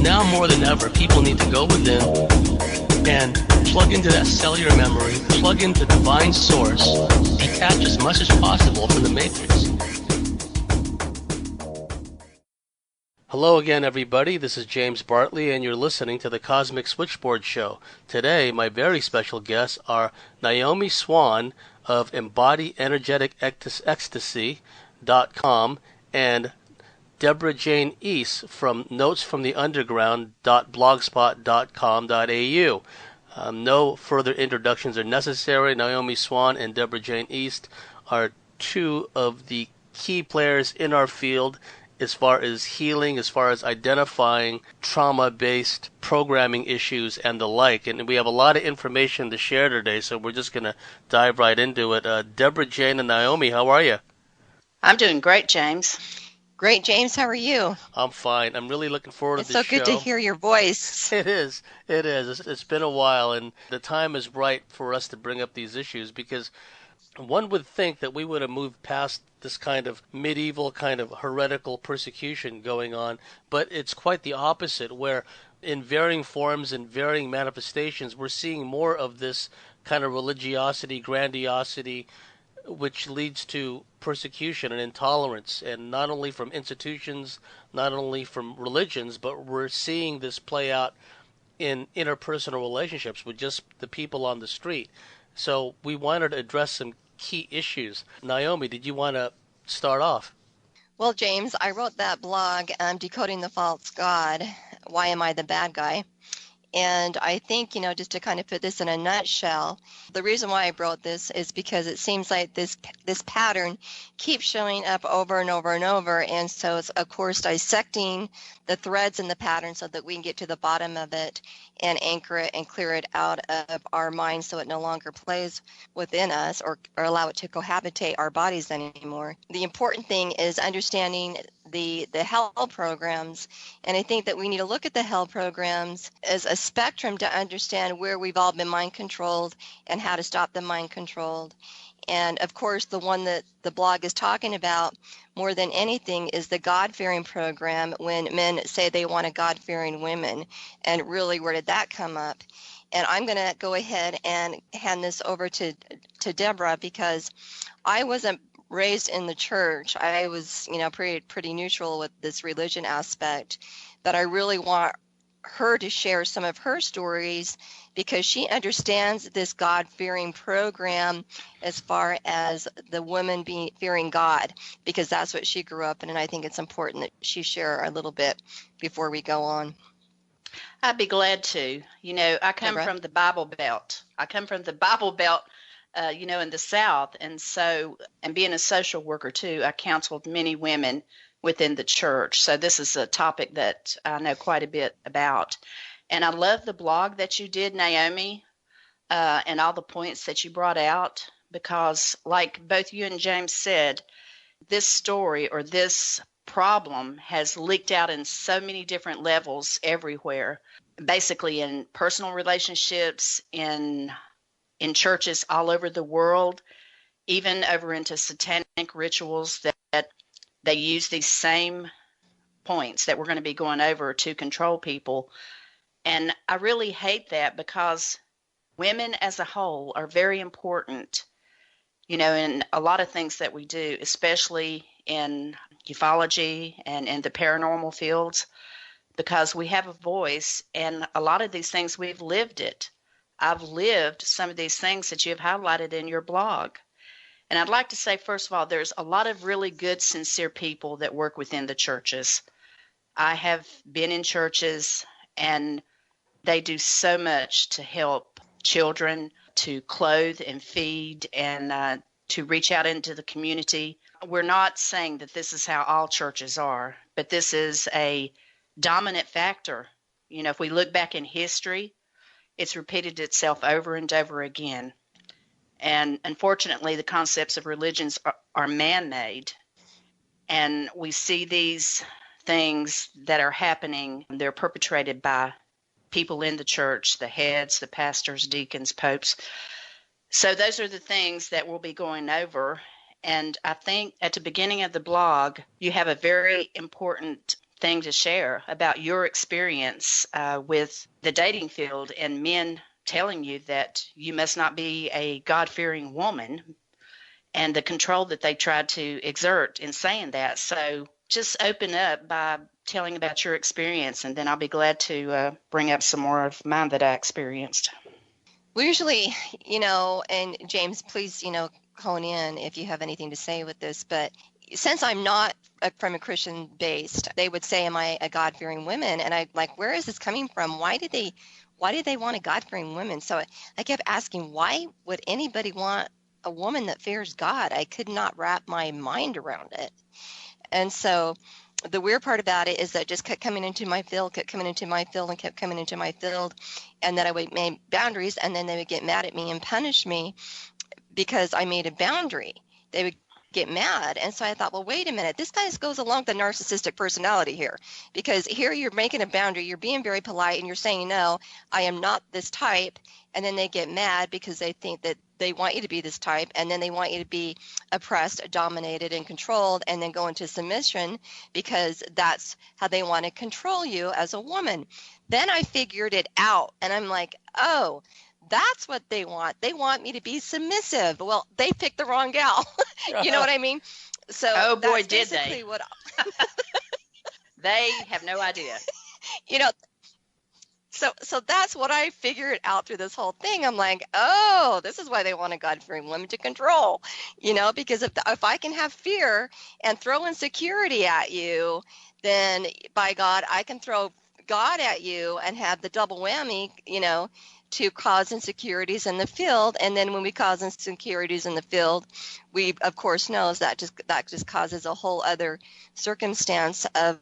now more than ever, people need to go within and plug into that cellular memory, plug into divine source, detach as much as possible from the matrix. Hello again, everybody. This is James Bartley, and you're listening to the Cosmic Switchboard Show. Today, my very special guests are Naome Swan of EmbodyEnergeticEcstasy.com and Debra Jayne East from notesfromtheunderground.blogspot.com.au. No further introductions are necessary. Naome Swan and Debra Jayne East are two of the key players in our field as far as healing, as far as identifying trauma-based programming issues and the like. And we have a lot of information to share today, so we're just going to dive right into it. Debra Jayne and Naome, how are you? I'm doing great, James. Great, James. How are you? I'm fine. I'm really looking forward to this show. It's so good to hear your voice. It is. It is. It's been a while, and the time is right for us to bring up these issues because one would think that we would have moved past this kind of medieval, kind of heretical persecution going on, but it's quite the opposite, where in varying forms and varying manifestations, we're seeing more of this kind of religiosity, grandiosity, which leads to persecution and intolerance, and not only from institutions, not only from religions, but we're seeing this play out in interpersonal relationships with just the people on the street. So we wanted to address some key issues. Naome, did you want to start off? Well, James, I wrote that blog, Decoding the False God, Why Am I the Bad Guy? And I think, just to kind of put this in a nutshell, the reason why I wrote this is because it seems like this pattern keeps showing up over and over and over. And so it's, of course, dissecting the threads in the pattern so that we can get to the bottom of it and anchor it and clear it out of our mind so it no longer plays within us or allow it to cohabitate our bodies anymore. The important thing is understanding the hell programs, and I think that we need to look at the hell programs as a spectrum to understand where we've all been mind controlled and how to stop the mind controlled. And of course, the one that the blog is talking about more than anything is the God-fearing program, when men say they want a God-fearing women. And really, where did that come up? And I'm going to go ahead and hand this over to Debra, because I wasn't raised in the church. I was, pretty neutral with this religion aspect, but I really want her to share some of her stories because she understands this God-fearing program as far as the woman fearing God, because that's what she grew up in, and I think it's important that she share a little bit before we go on. I'd be glad to. I come Debra? from the Bible Belt. In the South. And so, and being a social worker too, I counseled many women within the church. So this is a topic that I know quite a bit about. And I love the blog that you did, Naome, and all the points that you brought out, because like both you and James said, this story or this problem has leaked out in so many different levels everywhere, basically in personal relationships, in churches all over the world, even over into satanic rituals that they use these same points that we're going to be going over to control people. And I really hate that, because women as a whole are very important, in a lot of things that we do, especially in ufology and in the paranormal fields, because we have a voice, and a lot of these things we've lived it. I've lived some of these things that you have highlighted in your blog. And I'd like to say, first of all, there's a lot of really good, sincere people that work within the churches. I have been in churches, and they do so much to help children, to clothe and feed, and to reach out into the community. We're not saying that this is how all churches are, but this is a dominant factor. If we look back in history, it's repeated itself over and over again. And unfortunately, the concepts of religions are man-made. And we see these things that are happening. They're perpetrated by people in the church, the heads, the pastors, deacons, popes. So those are the things that we'll be going over. And I think at the beginning of the blog, you have a very important thing to share about your experience with the dating field and men telling you that you must not be a God-fearing woman, and the control that they tried to exert in saying that. So just open up by telling about your experience, and then I'll be glad to bring up some more of mine that I experienced. Well, usually, and James, please, hone in if you have anything to say with this, but since I'm not from a Christian based, they would say, am I a God-fearing woman? And I like, where is this coming from? Why did they want a God-fearing woman? So I kept asking, why would anybody want a woman that fears God? I could not wrap my mind around it. And so the weird part about it is that it just kept coming into my field, kept coming into my field, and kept coming into my field. And then I would make boundaries, and then they would get mad at me and punish me because I made a boundary. They would get mad. And so I thought, well, wait a minute. This kind of goes along with the narcissistic personality here, because here you're making a boundary. You're being very polite, and you're saying, no, I am not this type. And then they get mad because they think that they want you to be this type, and then they want you to be oppressed, dominated, and controlled, and then go into submission because that's how they want to control you as a woman. Then I figured it out, and I'm like, oh, that's what they want. They want me to be submissive. Well, they picked the wrong gal. You know what I mean? So oh boy, that's did they? what They have no idea. you know. So that's what I figured out through this whole thing. I'm like, oh, this is why they want a God-fearing woman to control, because if I can have fear and throw insecurity at you, then by God, I can throw God at you and have the double whammy, to cause insecurities in the field. And then when we cause insecurities in the field, we of course knows that just causes a whole other circumstance of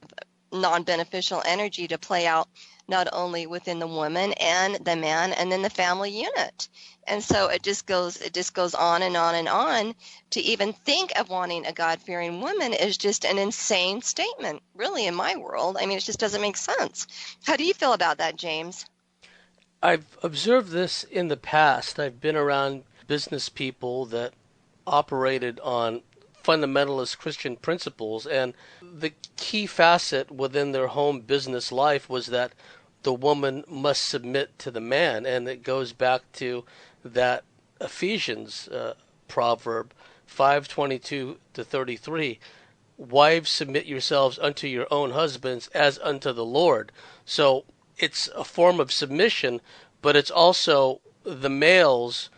non-beneficial energy to play out, not only within the woman and the man and then the family unit. And so it just goes on and on and on. To even think of wanting a God-fearing woman is just an insane statement, really, in my world. I mean, it just doesn't make sense. How do you feel about that, James? I've observed this in the past. I've been around business people that operated on fundamentalist Christian principles, and the key facet within their home business life was that the woman must submit to the man, and it goes back to that Ephesians proverb 5:22 to 33. Wives, submit yourselves unto your own husbands as unto the Lord. So it's a form of submission, but it's also the males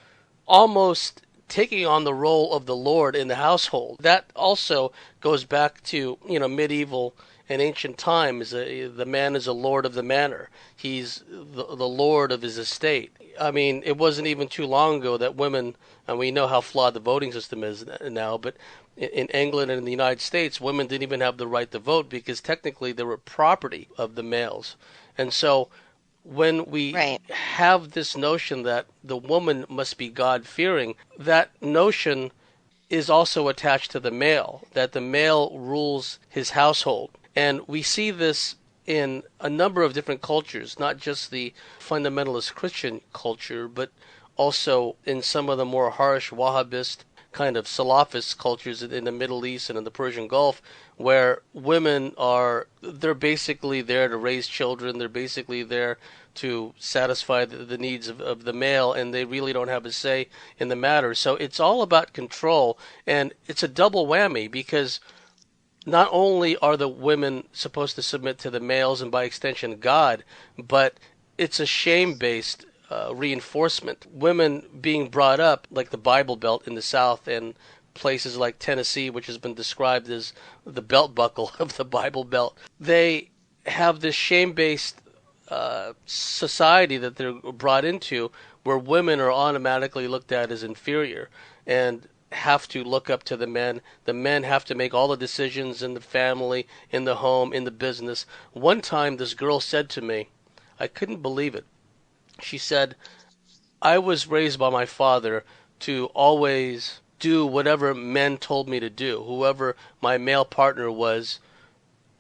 almost taking on the role of the Lord in the household. That also goes back to, medieval and ancient times. The man is a lord of the manor. He's the lord of his estate. I mean, it wasn't even too long ago that women, and we know how flawed the voting system is now, but in England and in the United States, women didn't even have the right to vote because technically they were property of the males. And so when we have this notion that the woman must be God-fearing, that notion is also attached to the male, that the male rules his household. And we see this in a number of different cultures, not just the fundamentalist Christian culture, but also in some of the more harsh Wahhabist kind of Salafist cultures in the Middle East and in the Persian Gulf, where women they're basically there to raise children, they're basically there to satisfy the needs of the male, and they really don't have a say in the matter. So it's all about control, and it's a double whammy, because not only are the women supposed to submit to the males and by extension God, but it's a shame-based reinforcement. Women being brought up like the Bible Belt in the South and places like Tennessee, which has been described as the belt buckle of the Bible Belt, they have this shame-based society that they're brought into, where women are automatically looked at as inferior and have to look up to the men. The men have to make all the decisions in the family, in the home, in the business. One time this girl said to me, I couldn't believe it. She said, I was raised by my father to always do whatever men told me to do. Whoever my male partner was,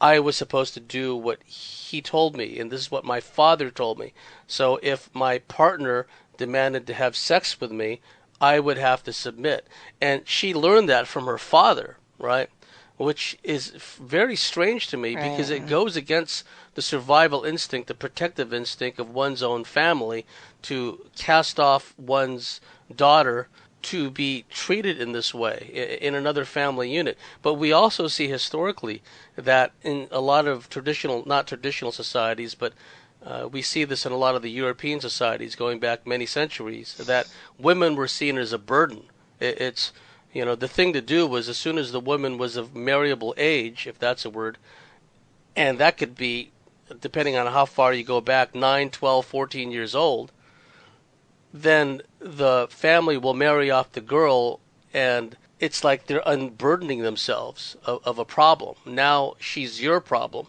I was supposed to do what he told me, and this is what my father told me. So if my partner demanded to have sex with me, I would have to submit. And she learned that from her father, right? which is very strange to me because it Right. goes against the survival instinct, the protective instinct of one's own family to cast off one's daughter to be treated in this way in another family unit. But we also see historically that in a lot of traditional, not traditional societies, but we see this in a lot of the European societies going back many centuries, that women were seen as a burden. It's, the thing to do was as soon as the woman was of marriable age, if that's a word, and that could be, depending on how far you go back, 9, 12, 14 years old, then the family will marry off the girl, and it's like they're unburdening themselves of a problem. Now she's your problem.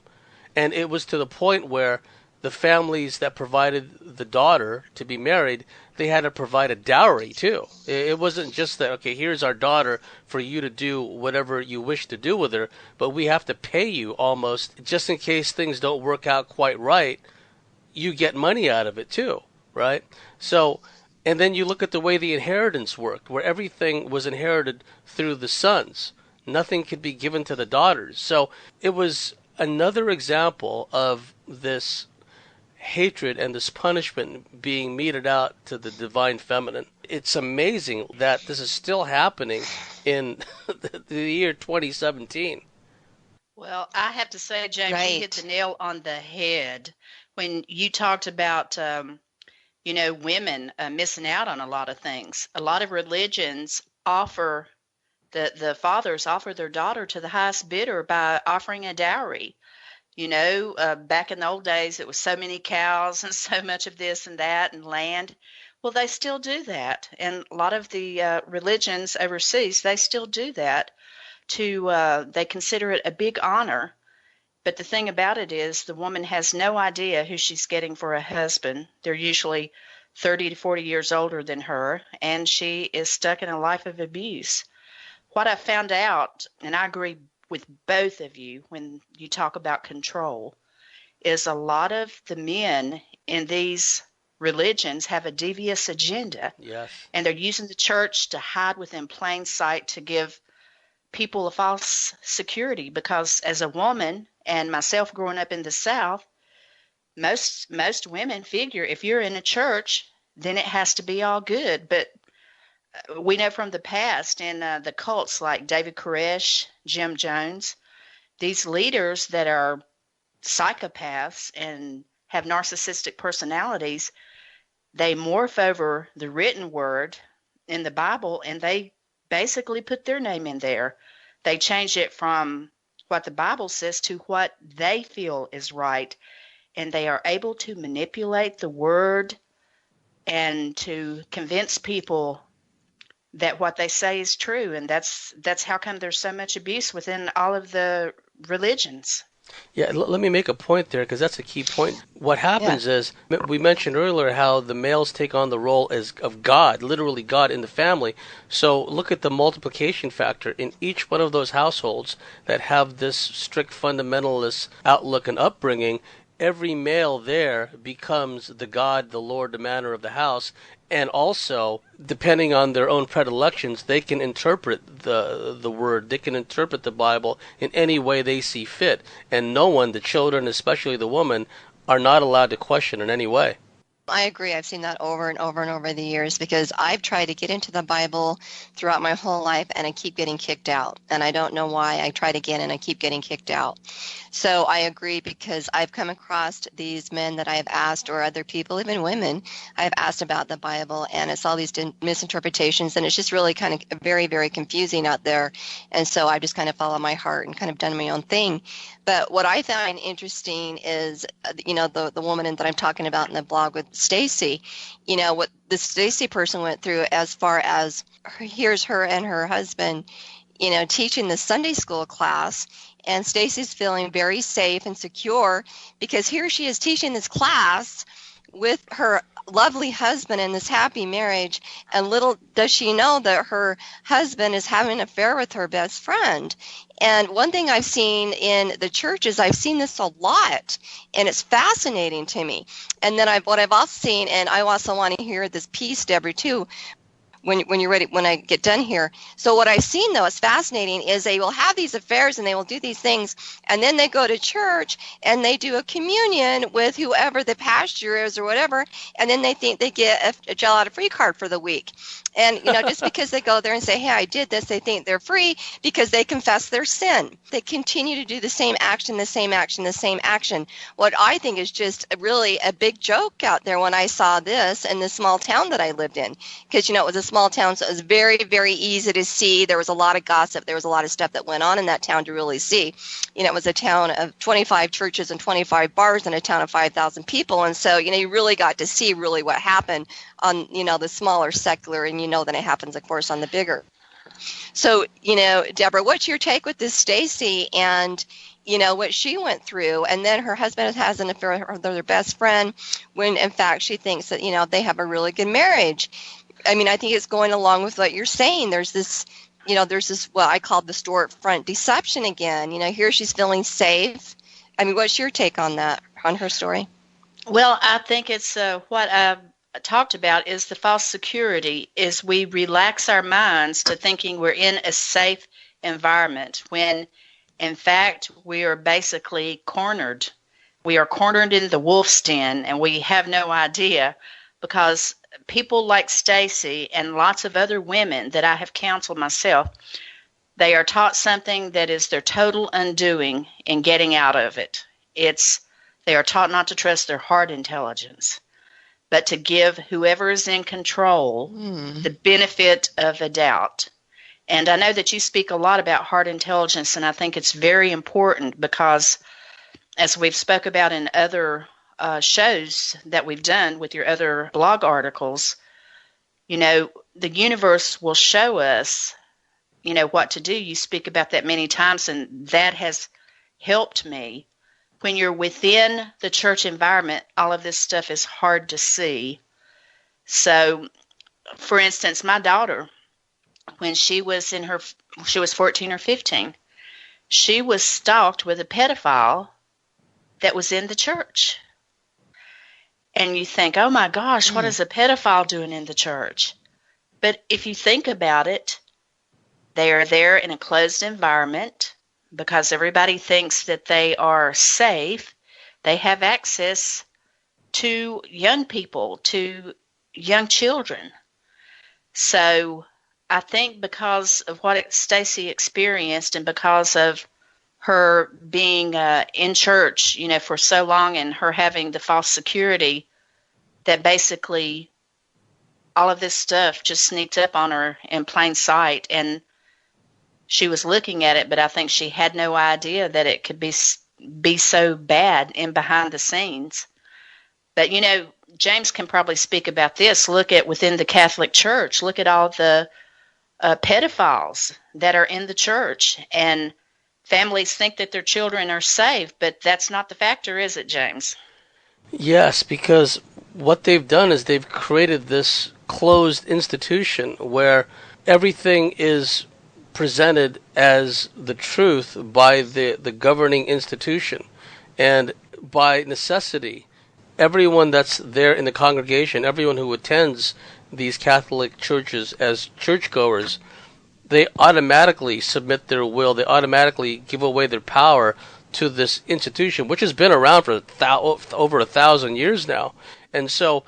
And it was to the point where the families that provided the daughter to be married, they had to provide a dowry too. It wasn't just that, okay, here's our daughter for you to do whatever you wish to do with her, but we have to pay you almost just in case things don't work out quite right. You get money out of it too, right? So, and then you look at the way the inheritance worked, where everything was inherited through the sons. Nothing could be given to the daughters. So it was another example of this hatred and this punishment being meted out to the divine feminine. It's amazing that this is still happening in the year 2017. Well, I have to say, James, you hit Right. the nail on the head when you talked about, women missing out on a lot of things. A lot of religions offer the fathers offer their daughter to the highest bidder by offering a dowry. Back in the old days, it was so many cows and so much of this and that and land. Well, they still do that. And a lot of the religions overseas, they still do that. They consider it a big honor. But the thing about it is the woman has no idea who she's getting for a husband. They're usually 30 to 40 years older than her, and she is stuck in a life of abuse. What I found out, and I agree with both of you when you talk about control, is a lot of the men in these religions have a devious agenda, Yes. and they're using the church to hide within plain sight to give people a false security. Because as a woman, and myself growing up in the South, most women figure if you're in a church, then it has to be all good. But we know from the past in the cults like David Koresh, Jim Jones, these leaders that are psychopaths and have narcissistic personalities, they morph over the written word in the Bible and they basically put their name in there. They change it from what the Bible says to what they feel is right, and they are able to manipulate the word and to convince people that what they say is true. And that's how come there's so much abuse within all of the religions. Yeah, let me make a point there because that's a key point. What Yeah. happens is we mentioned earlier how the males take on the role as of God, literally God in the family. So look at the multiplication factor in each one of those households that have this strict fundamentalist outlook and upbringing. Every male there becomes the God, the Lord, the manner of the house, and also, depending on their own predilections, they can interpret the word, they can interpret the Bible in any way they see fit, and no one, the children, especially the woman, are not allowed to question in any way. I agree. I've seen that over and over and over the years because I've tried to get into the Bible throughout my whole life and I keep getting kicked out. And I don't know why. I tried again and I keep getting kicked out. So I agree because I've come across these men that I've asked, or other people, even women, I've asked about the Bible, and it's all these misinterpretations, and it's just really kind of very, very confusing out there. And so I just kind of follow my heart and kind of done my own thing. But what I find interesting is, the woman that I'm talking about in the blog with Stacy, what the Stacy person went through as far as here's her and her husband, teaching the Sunday school class, and Stacy's feeling very safe and secure because here she is teaching this class with her lovely husband in this happy marriage, and little does she know that her husband is having an affair with her best friend. And one thing I've seen in the churches, I've seen this a lot, and it's fascinating to me. And then what I've also seen, and I also want to hear this piece, Deborah, too, when you're ready, when I get done here. So what I've seen, though, is fascinating, is they will have these affairs and they will do these things, and then they go to church and they do a communion with whoever the pastor is or whatever, and then they think they get a gel out of free card for the week. And, just because they go there and say, hey, I did this, they think they're free because they confess their sin. They continue to do the same action, the same action, the same action. What I think is just really a big joke out there when I saw this in the small town that I lived in. Because, it was a small town, so it was very, very easy to see. There was a lot of gossip. There was a lot of stuff that went on in that town to really see. It was a town of 25 churches and 25 bars in a town of 5,000 people. And so, you really got to see really what happened on, the smaller secular, and then it happens, of course, on the bigger. So, Debra, what's your take with this Stacy and, what she went through? And then her husband has an affair with their best friend when, in fact, she thinks that, they have a really good marriage. I mean, I think it's going along with what you're saying. There's this, what I call the storefront deception again. Here she's feeling safe. I mean, what's your take on that, on her story? Well, I think it's what I've talked about is the false security, is we relax our minds to thinking we're in a safe environment when, in fact, we are basically cornered. We are cornered in the wolf's den, and we have no idea, because people like Stacy and lots of other women that I have counseled myself, they are taught something that is their total undoing in getting out of it. They are taught not to trust their heart intelligence, but to give whoever is in control the benefit of a doubt. And I know that you speak a lot about heart intelligence, and I think it's very important because, as we've spoke about in other shows that we've done with your other blog articles, the universe will show us, what to do. You speak about that many times, and that has helped me. When you're within the church environment, all of this stuff is hard to see. So, for instance, my daughter, when she was 14 or 15, she was stalked with a pedophile that was in the church. And you think, oh my gosh, what is a pedophile doing in the church? But if you think about it, they are there in a closed environment because everybody thinks that they are safe. They have access to young people, to young children. So I think because of what Stacy experienced and because of her being in church, for so long, and her having the false security, that basically all of this stuff just sneaked up on her in plain sight. And she was looking at it, but I think she had no idea that it could be so bad in behind the scenes. But, James can probably speak about this. Look at within the Catholic Church. Look at all the pedophiles that are in the church. And families think that their children are safe, but that's not the factor, is it, James? Yes, because what they've done is they've created this closed institution where everything is presented as the truth by the governing institution. And by necessity, everyone that's there in the congregation, everyone who attends these Catholic churches as churchgoers, they automatically submit their will, they automatically give away their power to this institution, which has been around for over 1,000 years now. And so,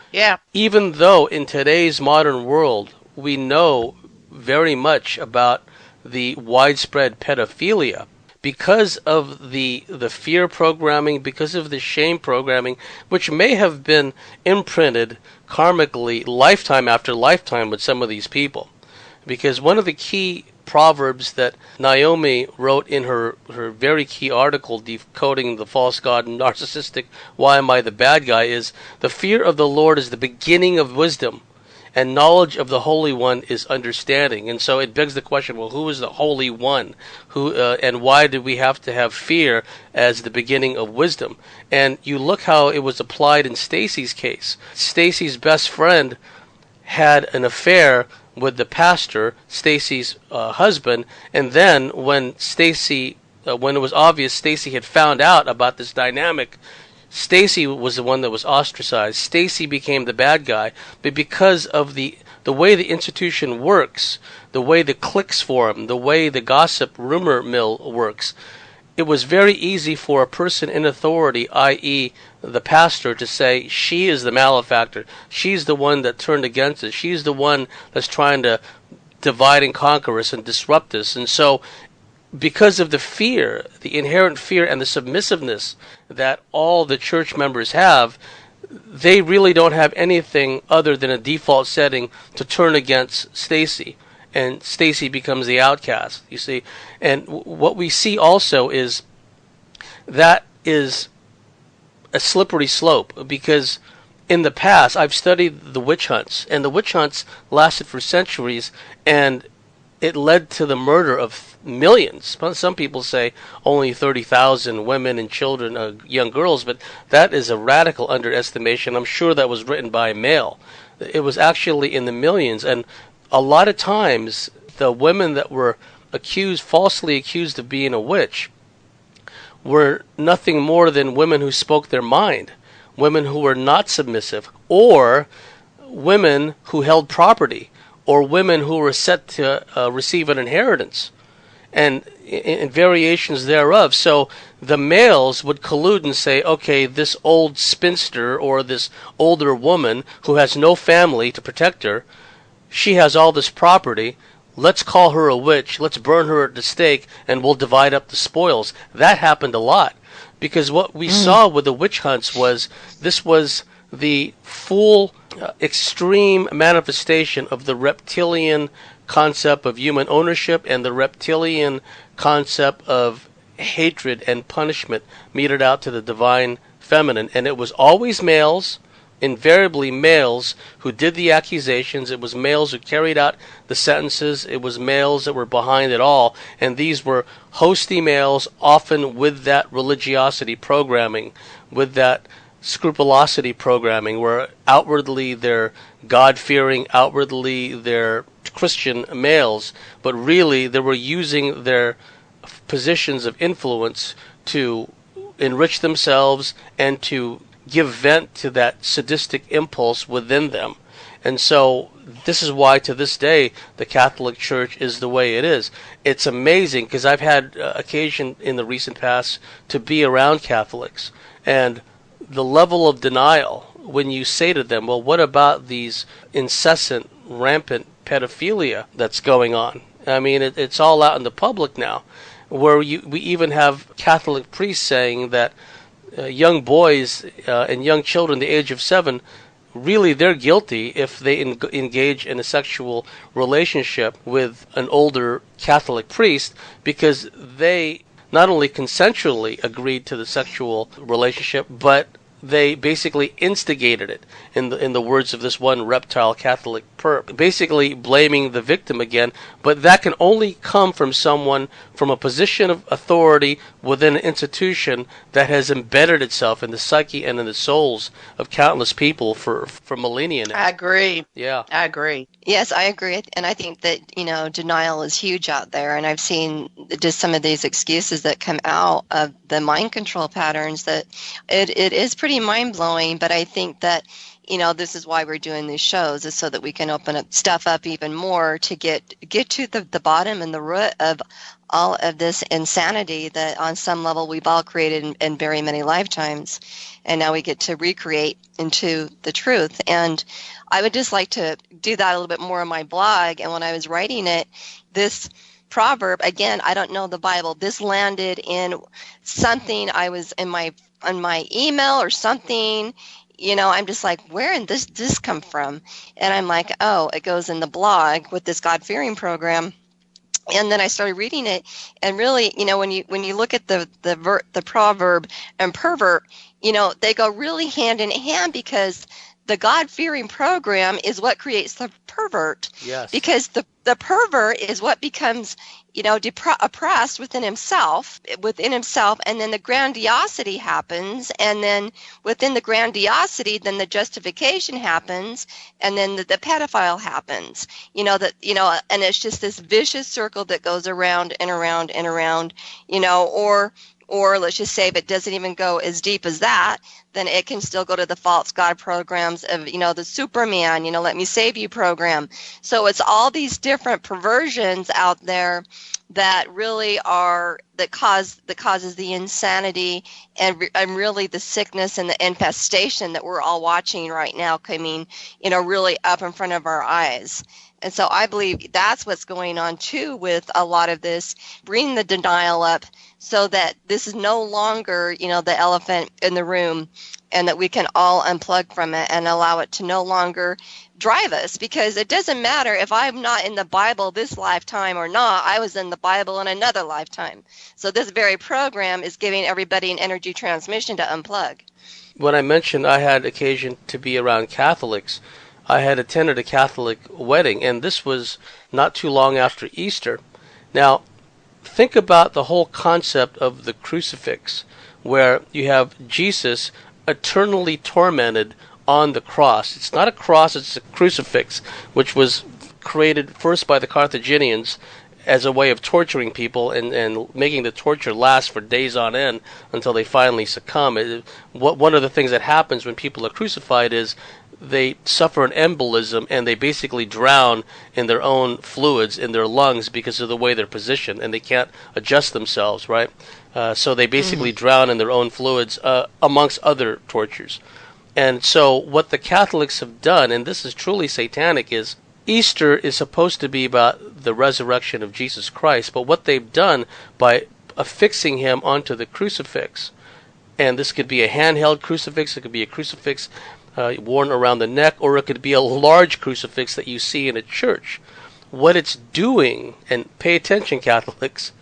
even though in today's modern world we know very much about the widespread pedophilia, because of the fear programming, because of the shame programming, which may have been imprinted karmically lifetime after lifetime with some of these people. Because one of the key proverbs that Naome wrote in her very key article, Decoding the False God and Narcissistic, Why Am I the Bad Guy, is, the fear of the Lord is the beginning of wisdom, and knowledge of the Holy One is understanding. And so it begs the question, well, who is the Holy One? And why did we have to have fear as the beginning of wisdom? And you look how it was applied in Stacy's case. Stacy's best friend had an affair with the pastor, Stacy's husband, and then when when it was obvious Stacy had found out about this dynamic, Stacy was the one that was ostracized. Stacy became the bad guy, but because of the the way the institution works, the way the cliques form, the way the gossip rumor mill works, it was very easy for a person in authority, i.e. the pastor, to say, she is the malefactor. She's the one that turned against us. She's the one that's trying to divide and conquer us and disrupt us. And so, because of the fear, the inherent fear and the submissiveness that all the church members have, they really don't have anything other than a default setting to turn against Stacy. And Stacy becomes the outcast, you see. And what we see also is that is a slippery slope, because in the past I've studied the witch hunts, and the witch hunts lasted for centuries, and it led to the murder of millions. Some people say only 30,000 women and children, young girls, but that is a radical underestimation. I'm sure that was written by a male. It was actually in the millions, and a lot of times the women that were falsely accused of being a witch, were nothing more than women who spoke their mind, women who were not submissive, or women who held property, or women who were set to receive an inheritance, and in variations thereof. So the males would collude and say, okay, this old spinster or this older woman who has no family to protect her, she has all this property, let's call her a witch, let's burn her at the stake, and we'll divide up the spoils. That happened a lot, because what we saw with the witch hunts was, this was the full extreme manifestation of the reptilian concept of human ownership and the reptilian concept of hatred and punishment meted out to the divine feminine. And it was always males, invariably males, who did the accusations. It was males who carried out the sentences. It was males that were behind it all. And these were hosty males, often with that religiosity programming, with that scrupulosity programming, where outwardly they're God-fearing, outwardly they're Christian males, but really they were using their positions of influence to enrich themselves and to give vent to that sadistic impulse within them. And so this is why to this day the Catholic Church is the way it is. It's amazing, because I've had occasion in the recent past to be around Catholics, and the level of denial when you say to them, well, what about these incessant, rampant pedophilia that's going on? I mean, it's all out in the public now, where we even have Catholic priests saying that young boys and young children the age of 7, really they're guilty if they engage in a sexual relationship with an older Catholic priest, because they not only consensually agreed to the sexual relationship, but they basically instigated it, in the words of this one reptile Catholic perp, basically blaming the victim again. But that can only come from someone from a position of authority within an institution that has embedded itself in the psyche and in the souls of countless people for millennia now. I agree. Yeah. I agree. Yes, I agree. And I think that, denial is huge out there. And I've seen just some of these excuses that come out of the mind control patterns, that it is pretty mind-blowing. But I think that, this is why we're doing these shows, is so that we can open stuff up even more to get to the bottom and the root of all of this insanity that on some level we've all created in very many lifetimes. And now we get to recreate into the truth. And I would just like to do that a little bit more on my blog. And when I was writing it, this proverb, again, I don't know the Bible, this landed in something I was on my email or something. I'm just like, where did this come from? And I'm like, oh, it goes in the blog with this God-fearing program. And then I started reading it, and really, when you look at the proverb and pervert, they go really hand in hand, because the God-fearing program is what creates the pervert. Yes. Because the pervert is what becomes, oppressed within himself, and then the grandiosity happens, and then within the grandiosity, then the justification happens, and then the pedophile happens. And it's just this vicious circle that goes around and around and around, or Or let's just say if it doesn't even go as deep as that, then it can still go to the false god programs of, the Superman, let me save you program. So it's all these different perversions out there that really are that causes the insanity and really the sickness and the infestation that we're all watching right now coming, really up in front of our eyes. And so I believe that's what's going on too with a lot of this, bringing the denial up so that this is no longer, the elephant in the room, and that we can all unplug from it and allow it to no longer drive us, because it doesn't matter if I'm not in the Bible this lifetime or not. I was in the Bible in another lifetime. So this very program is giving everybody an energy transmission to unplug. When I mentioned I had occasion to be around Catholics, I had attended a Catholic wedding, and this was not too long after Easter. Now, think about the whole concept of the crucifix, where you have Jesus eternally tormented on the cross. It's not a cross, it's a crucifix, which was created first by the Carthaginians as a way of torturing people and making the torture last for days on end until they finally succumb. One of the things that happens when people are crucified is they suffer an embolism and they basically drown in their own fluids in their lungs because of the way they're positioned, and they can't adjust themselves, right? So they basically drown in their own fluids amongst other tortures. And so what the Catholics have done, and this is truly satanic, is Easter is supposed to be about the resurrection of Jesus Christ, but what they've done by affixing him onto the crucifix, and this could be a handheld crucifix, it could be a crucifix worn around the neck, or it could be a large crucifix that you see in a church. What it's doing, and pay attention, Catholics,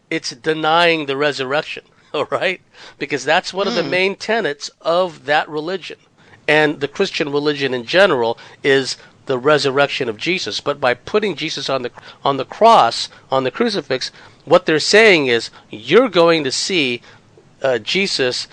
it's denying the resurrection, all right? Because that's one of the main tenets of that religion. And the Christian religion in general is the resurrection of Jesus. But by putting Jesus on the cross, on the crucifix, what they're saying is you're going to see Jesus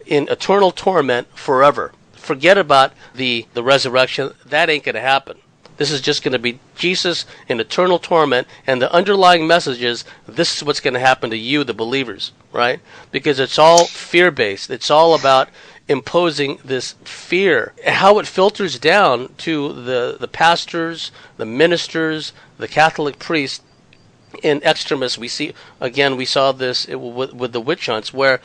in eternal torment forever. Forget about the resurrection. That ain't going to happen. This is just going to be Jesus in eternal torment, and the underlying message is this is what's going to happen to you, the believers, right? Because it's all fear-based. It's all about imposing this fear. How it filters down to the pastors, the ministers, the Catholic priests in extremis. We saw this with the witch hunts, where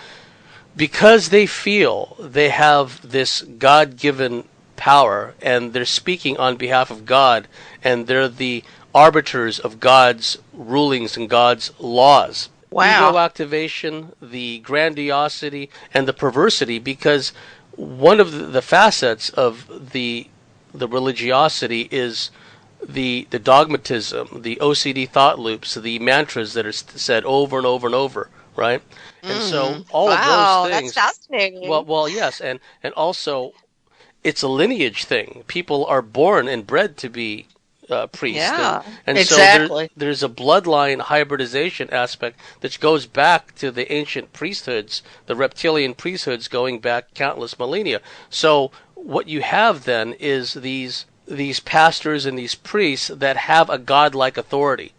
because they feel they have this God-given power and they're speaking on behalf of God and they're the arbiters of God's rulings and God's laws. Wow. Ego activation, the grandiosity, and the perversity, because one of the facets of the religiosity is the dogmatism, the OCD thought loops, the mantras that are said over and over and over, right? And so all of those things. That's fascinating. Well, yes, and also it's a lineage thing. People are born and bred to be priests. Yeah, and exactly. So there's a bloodline hybridization aspect that goes back to the ancient priesthoods, the reptilian priesthoods going back countless millennia. So what you have then is these pastors and these priests that have a godlike authority,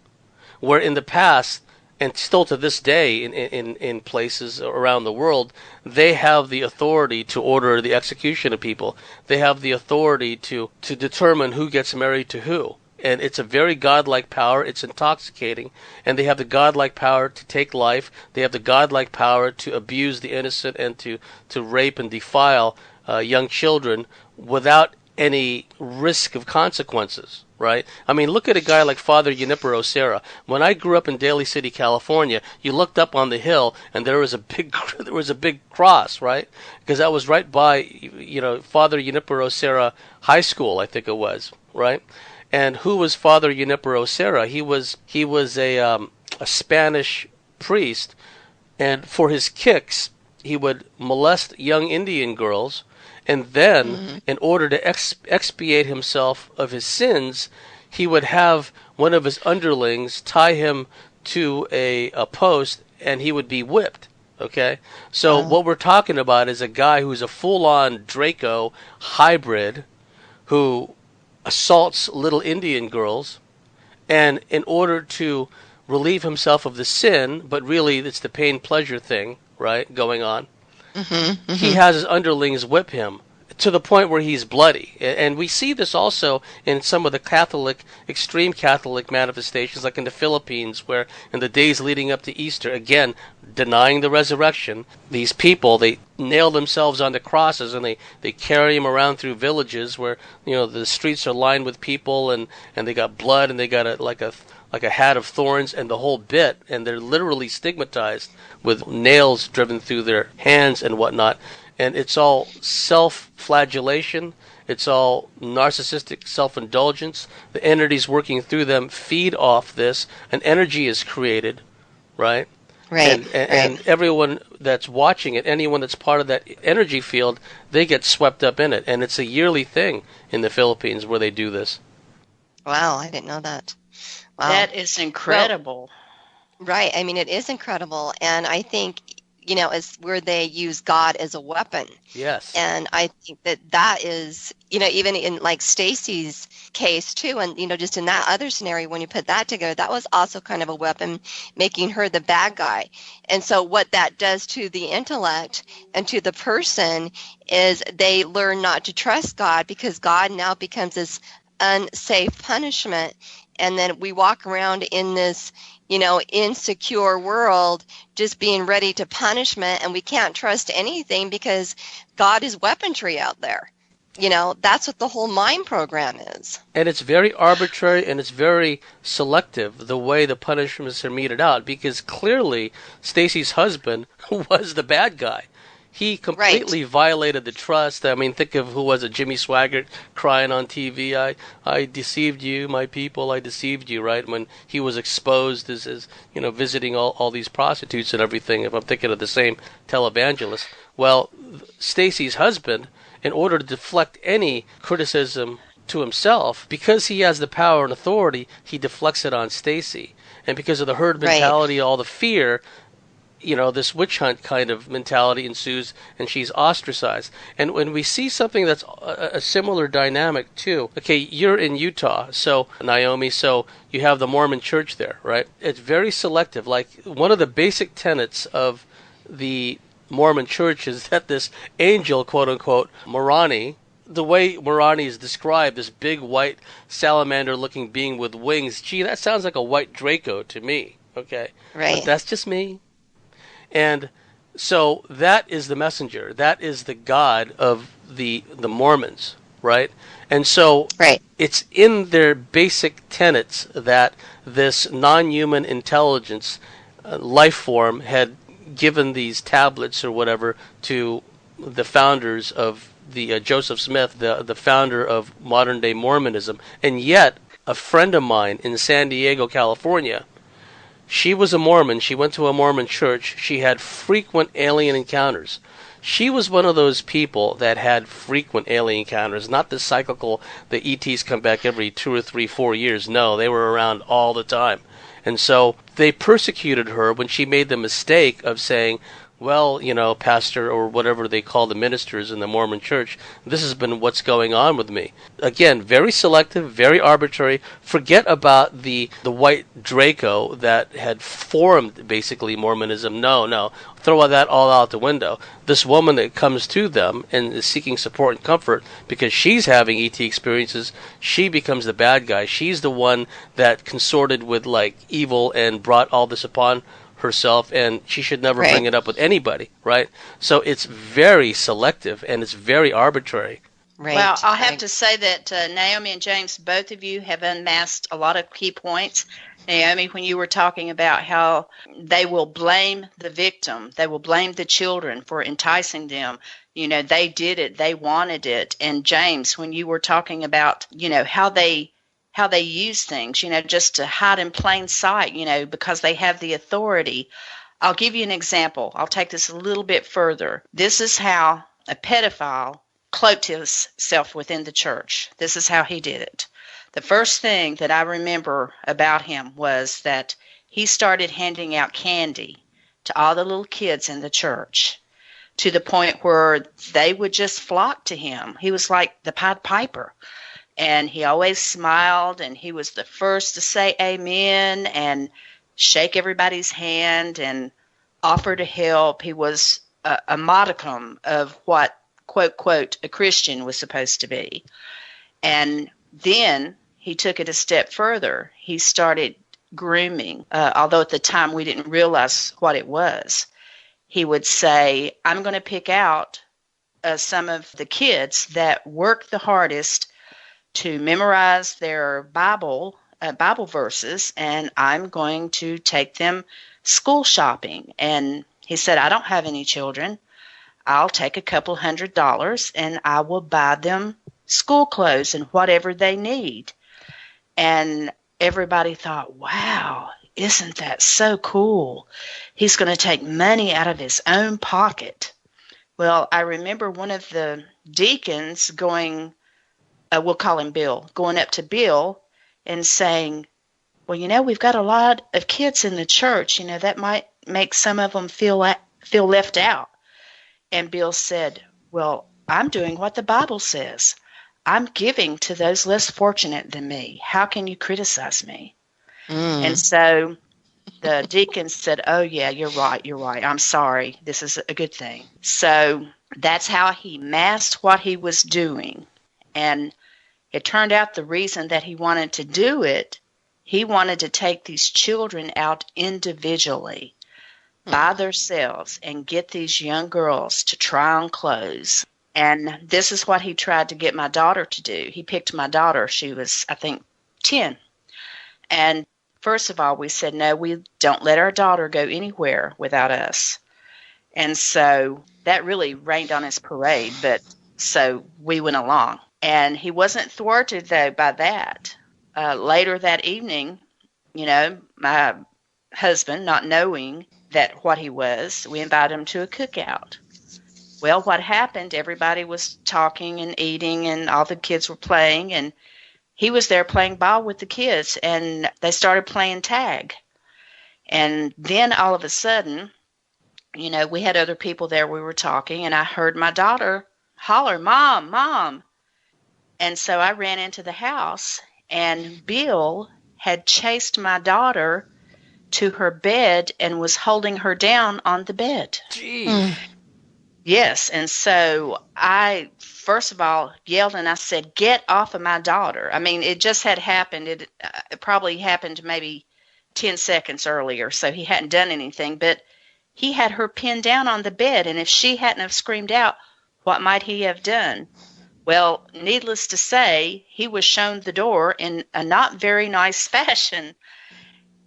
where in the past, and still to this day in places around the world, they have the authority to order the execution of people. They have the authority to determine who gets married to who. And it's a very godlike power. It's intoxicating. And they have the godlike power to take life. They have the godlike power to abuse the innocent and to rape and defile young children without any risk of consequences. Right? I mean, look at a guy like Father Junipero Serra. When I grew up in Daly City, California, you looked up on the hill and there was a big cross, right? Because that was right by, Father Junipero Serra High School, I think it was, right? And who was Father Junipero Serra? He was a Spanish priest, and for his kicks, he would molest young Indian girls. And then, in order to expiate himself of his sins, he would have one of his underlings tie him to a post, and he would be whipped. Okay? So what we're talking about is a guy who's a full-on Draco hybrid who assaults little Indian girls, and in order to relieve himself of the sin, but really it's the pain-pleasure thing, right, going on. Mm-hmm, He mm-hmm. has his underlings whip him to the point where he's bloody. And we see this also in some of the extreme Catholic manifestations, like in the Philippines, where in the days leading up to Easter, again, denying the resurrection, these people, they nail themselves onto crosses and they carry them around through villages where, the streets are lined with people and they got blood and they got like a hat of thorns and the whole bit, and they're literally stigmatized with nails driven through their hands and whatnot. And it's all self-flagellation. It's all narcissistic self-indulgence. The entities working through them feed off this. An energy is created, right? Right, And everyone that's watching it, anyone that's part of that energy field, they get swept up in it. And it's a yearly thing in the Philippines where they do this. Wow, I didn't know that. Wow. That is incredible. Well, right. I mean, it is incredible. And I think, it's where they use God as a weapon. Yes. And I think that is, even in like Stacy's case too, and, just in that other scenario, when you put that together, that was also kind of a weapon, making her the bad guy. And so what that does to the intellect and to the person is they learn not to trust God, because God now becomes this unsafe punishment. And then we walk around in this, insecure world, just being ready to punishment, and we can't trust anything because God is weaponry out there. That's what the whole mind program is. And it's very arbitrary and it's very selective, the way the punishments are meted out, because clearly Stacy's husband was the bad guy. He completely violated the trust. I mean, think of, who was it, Jimmy Swaggart crying on TV, I deceived you, my people, I deceived you, right? When he was exposed as visiting all these prostitutes and everything, if I'm thinking of the same televangelist. Well, Stacy's husband, in order to deflect any criticism to himself, because he has the power and authority, he deflects it on Stacy. And because of the herd mentality, all the fear, this witch hunt kind of mentality ensues, and she's ostracized. And when we see something that's a similar dynamic too, okay, you're in Utah, so Naome, so you have the Mormon church there, right? It's very selective. Like, one of the basic tenets of the Mormon church is that this angel, quote unquote, Moroni, the way Moroni is described, this big white salamander-looking being with wings, gee, that sounds like a white Draco to me, okay? Right. But that's just me. And so that is the messenger. That is the God of the Mormons, right? And so it's in their basic tenets that this non-human intelligence life form had given these tablets or whatever to the founders of the Joseph Smith, the founder of modern-day Mormonism. And yet, a friend of mine in San Diego, California, she was a Mormon. She went to a Mormon church. She had frequent alien encounters. She was one of those people that had frequent alien encounters, not the cyclical, the ETs come back every 2 or 3, 4 years. No, they were around all the time. And so they persecuted her when she made the mistake of saying, well, pastor, or whatever they call the ministers in the Mormon church, this has been what's going on with me. Again, very selective, very arbitrary. Forget about the white Draco that had formed, basically, Mormonism. No. Throw that all out the window. This woman that comes to them and is seeking support and comfort because she's having ET experiences, she becomes the bad guy. She's the one that consorted with, evil and brought all this upon herself, and she should never bring it up with anybody, right? So it's very selective and it's very arbitrary. Right. Well, I'll have to say that Naome and James, both of you have unmasked a lot of key points. Naome, when you were talking about how they will blame the victim, they will blame the children for enticing them. They did it, they wanted it. And James, when you were talking about, how they use things, just to hide in plain sight, because they have the authority. I'll give you an example. I'll take this a little bit further. This is how a pedophile cloaked himself within the church. This is how he did it. The first thing that I remember about him was that he started handing out candy to all the little kids in the church, to the point where they would just flock to him. He was like the Pied Piper. And he always smiled, and he was the first to say amen and shake everybody's hand and offered to help. He was a modicum of what, quote, quote, a Christian was supposed to be. And then he took it a step further. He started grooming, although at the time we didn't realize what it was. He would say, I'm going to pick out some of the kids that work the hardest to memorize their Bible verses, and I'm going to take them school shopping. And he said, I don't have any children. I'll take a couple $100 and I will buy them school clothes and whatever they need. And everybody thought, wow, isn't that so cool? He's going to take money out of his own pocket. Well, I remember one of the deacons going, we'll call him Bill, going up to Bill and saying, well, we've got a lot of kids in the church. That might make some of them feel left out. And Bill said, well, I'm doing what the Bible says. I'm giving to those less fortunate than me. How can you criticize me? And so the deacon said, oh, yeah, you're right. I'm sorry. This is a good thing. So that's how he masked what he was doing. And it turned out the reason that he wanted to do it, he wanted to take these children out individually by themselves and get these young girls to try on clothes. And this is what he tried to get my daughter to do. He picked my daughter. She was, I think, 10. And first of all, we said, no, we don't let our daughter go anywhere without us. And so that really rained on his parade, but so we went along. And he wasn't thwarted, though, by that. Later that evening, my husband, not knowing that what he was, we invited him to a cookout. Well, what happened, everybody was talking and eating, and all the kids were playing, and he was there playing ball with the kids, and they started playing tag. And then all of a sudden, we had other people there, we were talking, and I heard my daughter holler, Mom, Mom. And so I ran into the house, and Bill had chased my daughter to her bed and was holding her down on the bed. Gee. Yes, and so I, first of all, yelled and I said, get off of my daughter. I mean, it just had happened. It probably happened maybe 10 seconds earlier, so he hadn't done anything. But he had her pinned down on the bed, and if she hadn't have screamed out, what might he have done? Well, needless to say, he was shown the door in a not very nice fashion.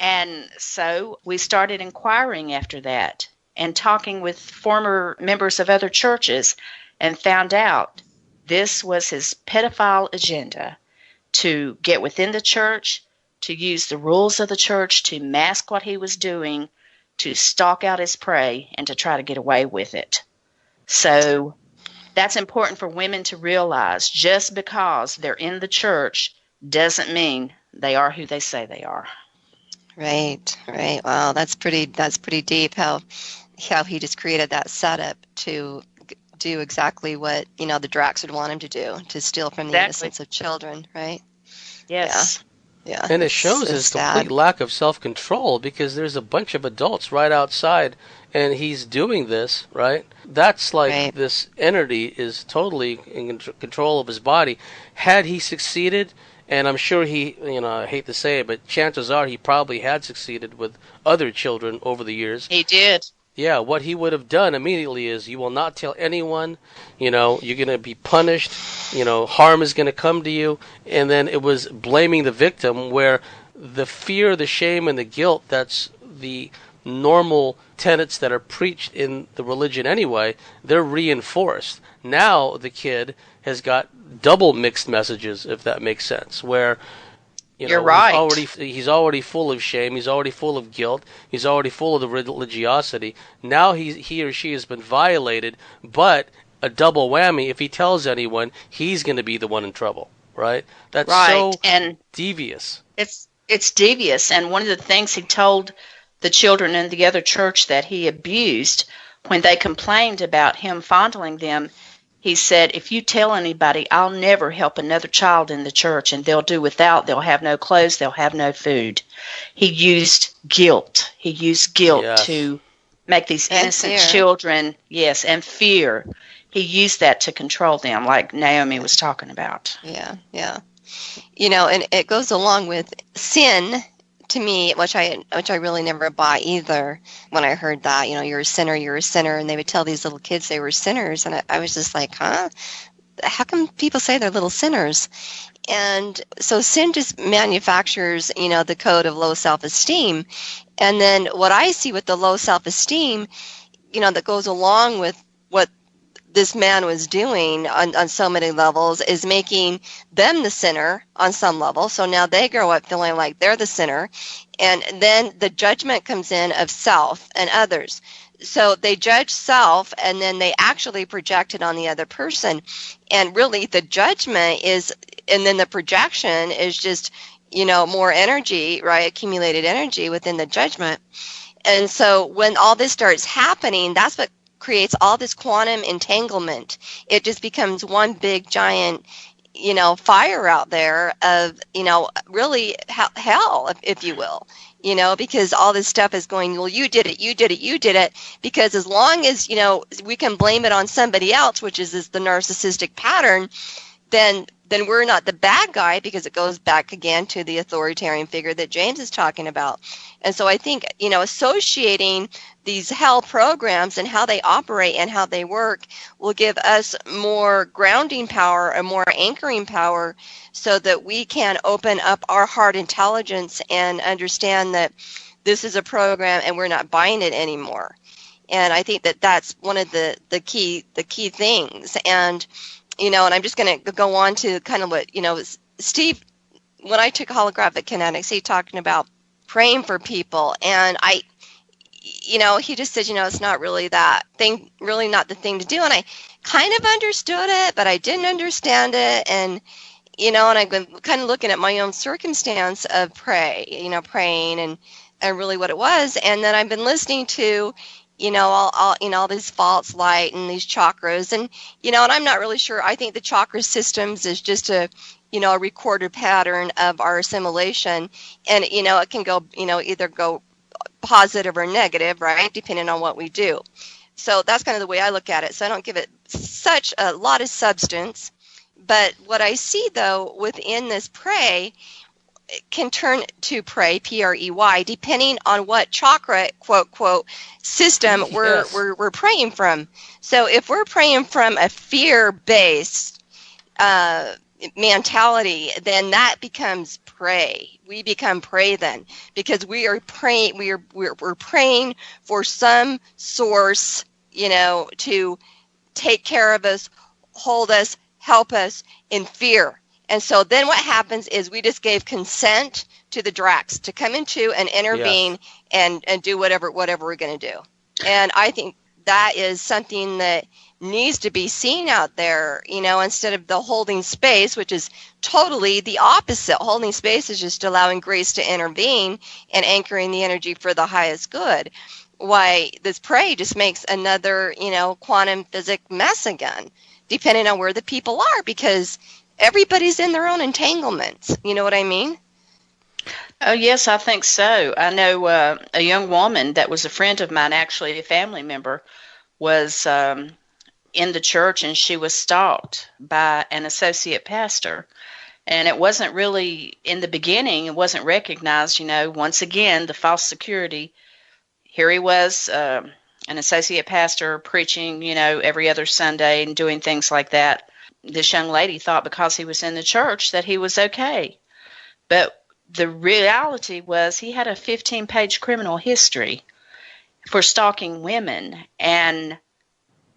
And so we started inquiring after that and talking with former members of other churches and found out this was his pedophile agenda to get within the church, to use the rules of the church to mask what he was doing, to stalk out his prey, and to try to get away with it. So that's important for women to realize. Just because they're in the church doesn't mean they are who they say they are. Right. Wow, that's pretty deep. How he just created that setup to do exactly what the Dracs would want him to do, to steal from the innocence of children. Right. Yes. Yeah. And it shows so his sad. complete lack of self-control, because there's a bunch of adults right outside and he's doing this, right? That's like Right. This entity is totally in control of his body. Had he succeeded, and I'm sure he, I hate to say it, but chances are he probably had succeeded with other children over the years. He did. Yeah, what he would have done immediately is, you will not tell anyone, you're going to be punished, harm is going to come to you, and then it was blaming the victim, where the fear, the shame, and the guilt, that's the normal tenets that are preached in the religion anyway, they're reinforced. Now the kid has got double mixed messages, if that makes sense, where You're right. He's already full of shame. He's already full of guilt. He's already full of the religiosity. Now he or she has been violated, but a double whammy. If he tells anyone, he's going to be the one in trouble, right? That's so devious. It's devious. And one of the things he told the children in the other church that he abused, when they complained about him fondling them, he said, if you tell anybody, I'll never help another child in the church, and they'll do without. They'll have no clothes. They'll have no food. He used guilt. He used guilt Yes. to make these And innocent fear. children, yes, and fear. He used that to control them, like Naomi was talking about. Yeah, yeah. And it goes along with sin to me, which I really never bought either. When I heard that, you're a sinner, and they would tell these little kids they were sinners, and I was just like, huh? How come people say they're little sinners? And so sin just manufactures, the code of low self-esteem. And then what I see with the low self-esteem, that goes along with what this man was doing on so many levels is making them the sinner on some level. So now they grow up feeling like they're the sinner. And then the judgment comes in of self and others. So they judge self, and then they actually project it on the other person. And really the judgment is, and then the projection is just, more energy, right? Accumulated energy within the judgment. And so when all this starts happening, that's what creates all this quantum entanglement. It just becomes one big giant, fire out there of, really hell, if you will, because all this stuff is going, well, you did it. Because as long as, we can blame it on somebody else, which is the narcissistic pattern, then we're not the bad guy, because it goes back again to the authoritarian figure that James is talking about. And so I think, associating these hell programs and how they operate and how they work will give us more grounding power and more anchoring power, so that we can open up our heart intelligence and understand that this is a program and we're not buying it anymore. And I think that that's one of the key things. And and I'm just going to go on to kind of what, Steve, when I took holographic kinetics, he talking about praying for people. And he just said, it's not really that thing, really not the thing to do. And I kind of understood it, but I didn't understand it. And, and I've been kind of looking at my own circumstance of praying and really what it was. And then I've been listening to, all these false light and these chakras, and and I'm not really sure. I think the chakra systems is just a recorded pattern of our assimilation, and it can go either go positive or negative, right, depending on what we do. So that's kind of the way I look at it. So I don't give it such a lot of substance, but what I see though within this pray can turn to pray, P-R-E-Y, depending on what chakra, quote, quote, system we're praying from. So if we're praying from a fear-based mentality, then that becomes pray. We become pray then, because we are praying, we're praying for some source, to take care of us, hold us, help us in fear. And so then what happens is we just gave consent to the Dracs to come into and intervene, yes, and do whatever we're going to do. And I think that is something that needs to be seen out there, instead of the holding space, which is totally the opposite. Holding space is just allowing grace to intervene and anchoring the energy for the highest good. Why this pray just makes another, quantum physics mess again, depending on where the people are, because everybody's in their own entanglements. You know what I mean? Oh, yes, I think so. I know a young woman that was a friend of mine, actually a family member, was in the church, and she was stalked by an associate pastor. And it wasn't really, in the beginning, it wasn't recognized, once again, the false security. Here he was, an associate pastor preaching, every other Sunday and doing things like that. This young lady thought because he was in the church that he was okay. But the reality was he had a 15-page criminal history for stalking women. And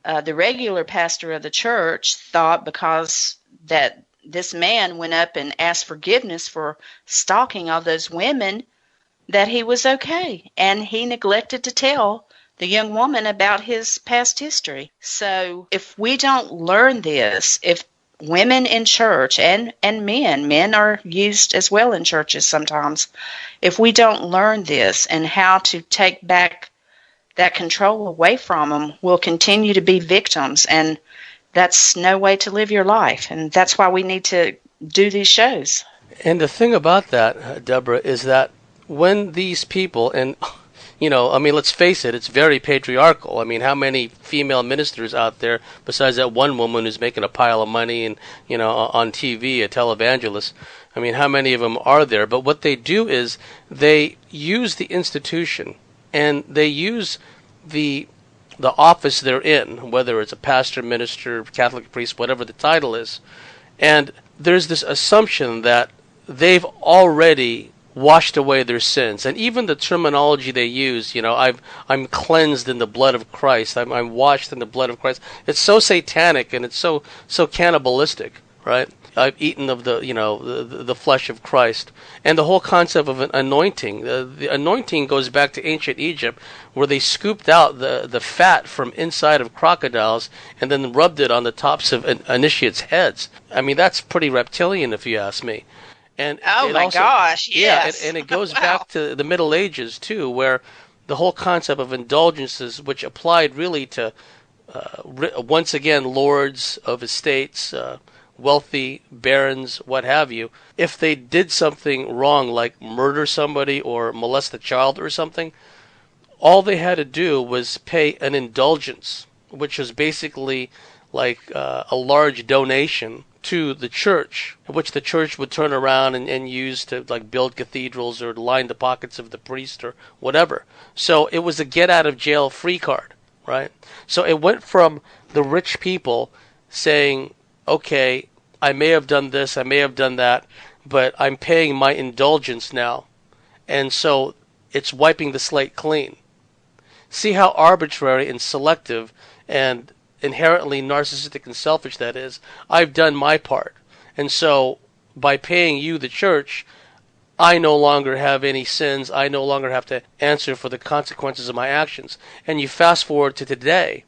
the regular pastor of the church thought because that this man went up and asked forgiveness for stalking all those women that he was okay. And he neglected to tell the young woman about his past history. So if we don't learn this, if women in church and men are used as well in churches sometimes, if we don't learn this and how to take back that control away from them, we'll continue to be victims, and that's no way to live your life. And that's why we need to do these shows. And the thing about that, Deborah, is that when these people, and I mean, let's face it, it's very patriarchal. I mean, how many female ministers out there besides that one woman who's making a pile of money and, on TV, a televangelist? I mean, how many of them are there? But what they do is they use the institution and they use the office they're in, whether it's a pastor, minister, Catholic priest, whatever the title is. And there's this assumption that they've already washed away their sins. And even the terminology they use, I'm cleansed in the blood of Christ. I'm washed in the blood of Christ. It's so satanic and it's so cannibalistic, right? I've eaten of the flesh of Christ. And the whole concept of an anointing. The anointing goes back to ancient Egypt, where they scooped out the fat from inside of crocodiles and then rubbed it on the tops of initiates' heads. I mean, that's pretty reptilian, if you ask me. And oh my gosh, yes. Yeah, and it goes back to the Middle Ages too, where the whole concept of indulgences, which applied really to once again lords of estates, wealthy barons, what have you, if they did something wrong, like murder somebody or molest a child or something, all they had to do was pay an indulgence, which was basically like a large donation to the church, which the church would turn around and use to like build cathedrals or line the pockets of the priest or whatever. So it was a get out of jail free card, right? So it went from the rich people saying, okay, I may have done this, I may have done that, but I'm paying my indulgence now. And so it's wiping the slate clean. See how arbitrary and selective and inherently narcissistic and selfish that is. I've done my part. And so by paying you, the church, I no longer have any sins. I no longer have to answer for the consequences of my actions. And you fast forward to today.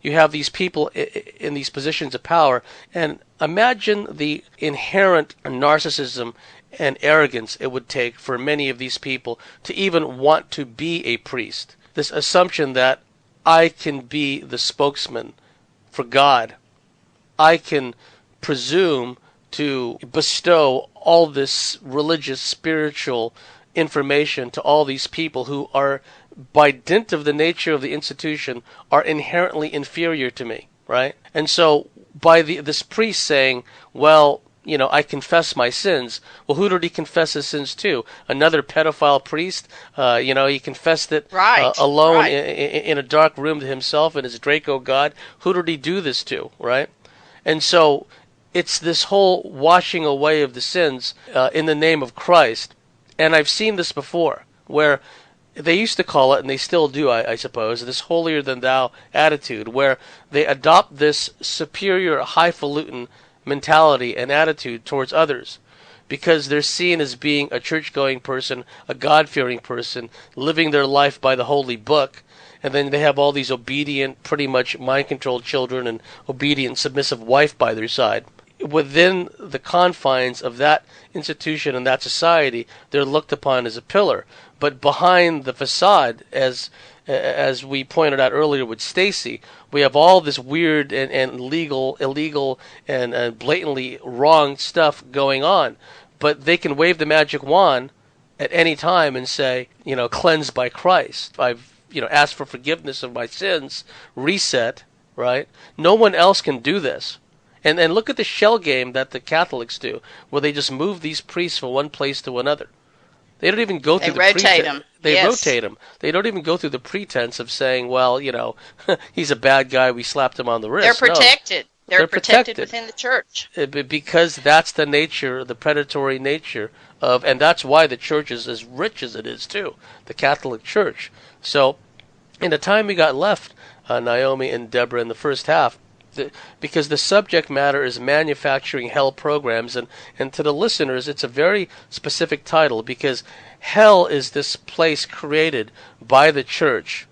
You have these people in these positions of power, and imagine the inherent narcissism and arrogance it would take for many of these people to even want to be a priest. This assumption that I can be the spokesman for God. I can presume to bestow all this religious, spiritual information to all these people who are, by dint of the nature of the institution, are inherently inferior to me, right? And so by this priest saying, well, I confess my sins. Well, who did he confess his sins to? Another pedophile priest? He confessed it alone right. In a dark room to himself and his Draco God. Who did he do this to, right? And so it's this whole washing away of the sins in the name of Christ. And I've seen this before, where they used to call it, and they still do, I suppose, this holier-than-thou attitude, where they adopt this superior, highfalutin mentality and attitude towards others because they're seen as being a church-going person, a God-fearing person, living their life by the holy book, and then they have all these obedient, pretty much mind-controlled children and obedient, submissive wife by their side. Within the confines of that institution and that society, they're looked upon as a pillar. But behind the facade, as we pointed out earlier with Stacy, we have all this weird and illegal and blatantly wrong stuff going on. But they can wave the magic wand at any time and say, cleansed by Christ. I've, asked for forgiveness of my sins, reset, right? No one else can do this. And look at the shell game that the Catholics do, where they just move these priests from one place to another. They don't even go through the pretense. They rotate them. They rotate them. They don't even go through the pretense of saying, well, he's a bad guy, we slapped him on the wrist. They're protected. No, they're protected within the church. Because that's the nature, the predatory nature of, and that's why the church is as rich as it is too, the Catholic Church. So, in the time we got left, Naomi and Debra, in the first half, because the subject matter is manufacturing hell programs, and to the listeners, it's a very specific title because hell is this place created by the church.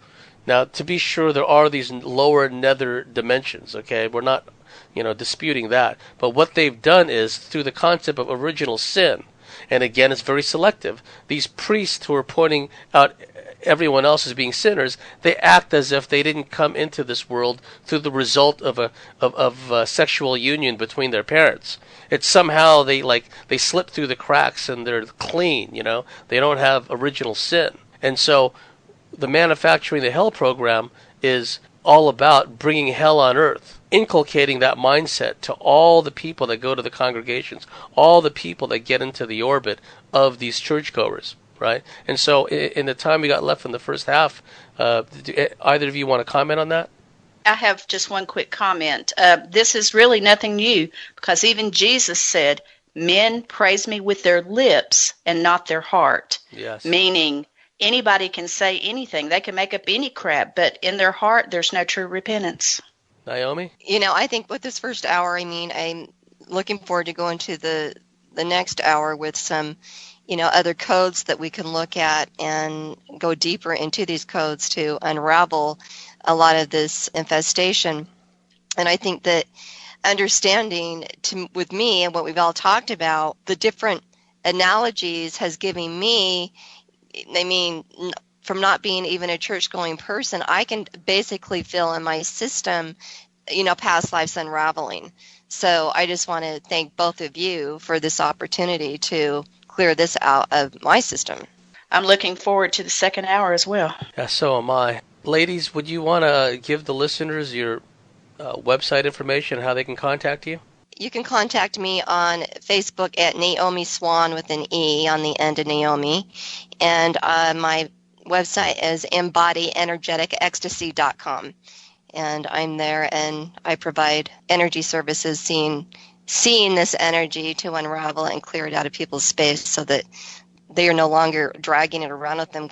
Now, to be sure, there are these lower nether dimensions, okay? We're not, disputing that. But what they've done is, through the concept of original sin, and again, it's very selective, these priests who are pointing out everyone else as being sinners, they act as if they didn't come into this world through the result of a sexual union between their parents. It's somehow they slip through the cracks and they're clean, They don't have original sin. And so the Manufacturing the Hell program is all about bringing hell on earth, inculcating that mindset to all the people that go to the congregations, all the people that get into the orbit of these churchgoers, right? And so in the time we got left in the first half, do either of you want to comment on that? I have just one quick comment. This is really nothing new, because even Jesus said, men praise me with their lips and not their heart. Yes. Meaning anybody can say anything. They can make up any crap, but in their heart, there's no true repentance. Naomi? I think with this first hour, I'm looking forward to going to the next hour with some, other codes that we can look at and go deeper into these codes to unravel a lot of this infestation. And I think that understanding with me and what we've all talked about, the different analogies has given me, from not being even a church-going person, I can basically feel in my system, past lives unraveling. So I just want to thank both of you for this opportunity to clear this out of my system. I'm looking forward to the second hour as well. Yeah, so am I. Ladies, would you want to give the listeners your website information and how they can contact you? You can contact me on Facebook at Naome Swan with an E on the end of Naomi. And my website is embodyenergeticecstasy.com. And I'm there, and I provide energy services, seeing this energy to unravel and clear it out of people's space so that they are no longer dragging it around with them,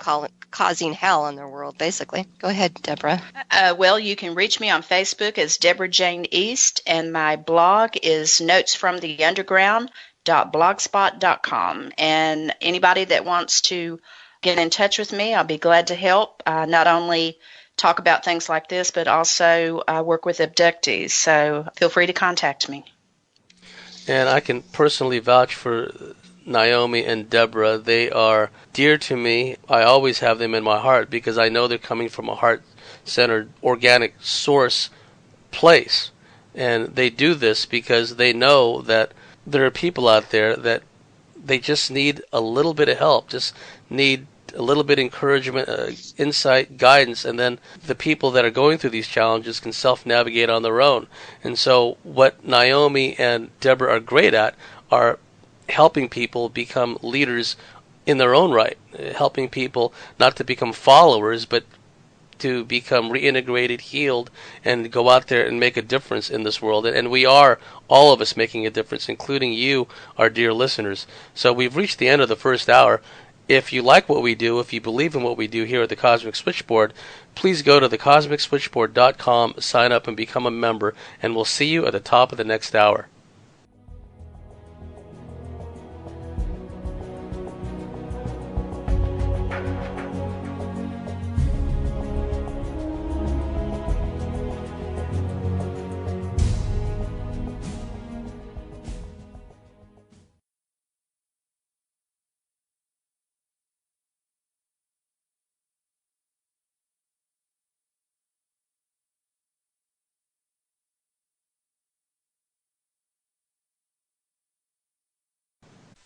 causing hell in their world, basically. Go ahead, Deborah. Well, you can reach me on Facebook as Debra Jayne East, and my blog is notesfromtheunderground.blogspot.com. And anybody that wants to get in touch with me, I'll be glad to help. Not only talk about things like this, but also work with abductees. So feel free to contact me. And I can personally vouch for Naomi and Debra. They are dear to me. I always have them in my heart because I know they're coming from a heart-centered, organic source place. And they do this because they know that there are people out there that they just need a little bit of help, just need a little bit of encouragement, insight, guidance, and then the people that are going through these challenges can self-navigate on their own. And so what Naomi and Debra are great at are helping people become leaders in their own right, helping people not to become followers, but to become reintegrated, healed, and go out there and make a difference in this world. And we are, all of us, making a difference, including you, our dear listeners. So we've reached the end of the first hour. If you like what we do, if you believe in what we do here at the Cosmic Switchboard, please go to thecosmicswitchboard.com, sign up, and become a member, and we'll see you at the top of the next hour.